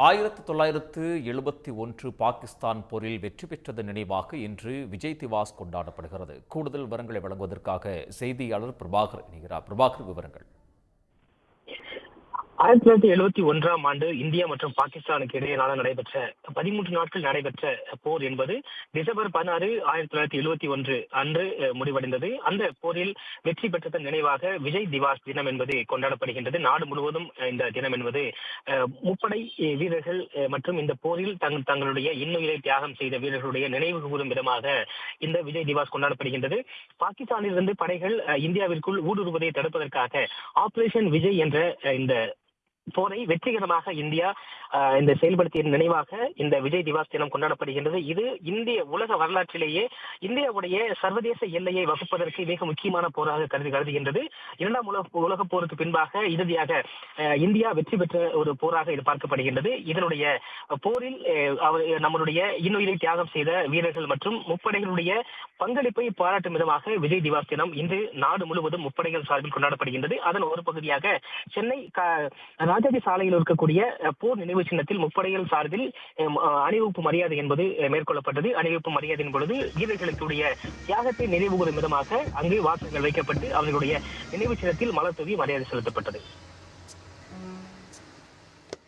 1971 பாகிஸ்தான் போரில் வெற்றி பெற்றது நினைவாக இன்று விஜய் திவாஸ் கொண்டாடப்படுகிறது. கூடுதல் விவரங்களை வழங்குவதற்காக செய்தியாளர் பிரபாகர் இணைகிறார். பிரபாகர், விவரங்கள். 1971ஆம் ஆண்டு இந்தியா மற்றும் பாகிஸ்தானுக்கு இடையிலான நடைபெற்ற 13 நாட்கள் நடைபெற்ற போர் என்பது டிசம்பர் 16, 1971 அன்று முடிவடைந்தது. அந்த போரில் வெற்றி பெற்றதன் நினைவாக விஜய் திவாஸ் தினம் என்பது கொண்டாடப்படுகின்றது. நாடு முழுவதும் இந்த தினம் என்பது முப்படை வீரர்கள் மற்றும் இந்த போரில் தங்களுடைய இன்னுயிரை தியாகம் செய்த வீரர்களுடைய நினைவு கூறும் விதமாக இந்த விஜய் திவாஸ் கொண்டாடப்படுகின்றது. பாகிஸ்தானிலிருந்து படைகள் இந்தியாவிற்குள் ஊடுருவதை தடுப்பதற்காக ஆபரேஷன் விஜய் என்ற இந்த போரை வெற்றிகரமாக இந்தியா இந்த செயல்படுத்திய நினைவாக இந்த விஜய் திவாஸ் தினம் கொண்டாடப்படுகின்றது. இது இந்திய உலக வரலாற்றிலேயே இந்தியாவுடைய சர்வதேச எல்லையை வகுப்பதற்கு மிக முக்கியமான போராக கருதுகின்றது. இரண்டாம் உலக போருக்கு பின்பாக இறுதியாக இந்தியா வெற்றி பெற்ற ஒரு போராக இது பார்க்கப்படுகின்றது. இதனுடைய போரில் நம்மளுடைய இன்னுயிரை தியாகம் செய்த வீரர்கள் மற்றும் முப்படைகளுடைய பங்களிப்பை பாராட்டும் விதமாக விஜய் திவாஸ் தினம் இன்று நாடு முழுவதும் முப்படைகள் சார்பில் கொண்டாடப்படுகின்றது. அதன் ஒரு பகுதியாக சென்னை ராஜாஜி சாலையில் இருக்கக்கூடிய போர் நினைவு சின்னத்தில் முப்படைகள் சார்பில் அணிவகுப்பு மரியாதை என்பது மேற்கொள்ளப்பட்டது. அணிவகுப்பு மரியாதையின் பொழுது வீரர்களுடைய தியாகத்தை நினைவு கூறும் விதமாக அங்கு வாசகங்கள் வைக்கப்பட்டு அவர்களுடைய நினைவு சின்னத்தில் மலர் தூவி மரியாதை செலுத்தப்பட்டது.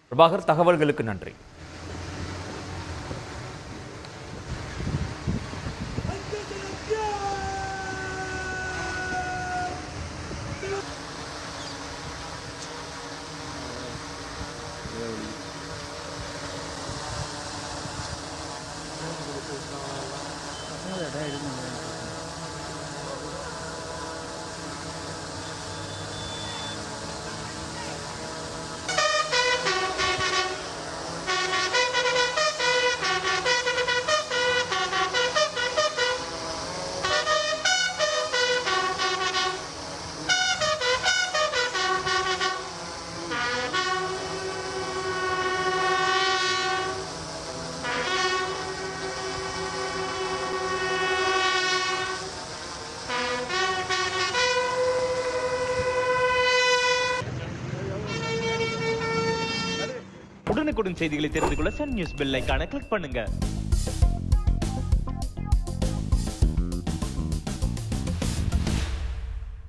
பிரபாகர், தகவல்களுக்கு நன்றி. உடனுக்குடன் செய்திகளை தெரிந்து கொள்ள சன் நியூஸ் பெல் ஐகானை கிளிக் பண்ணுங்க.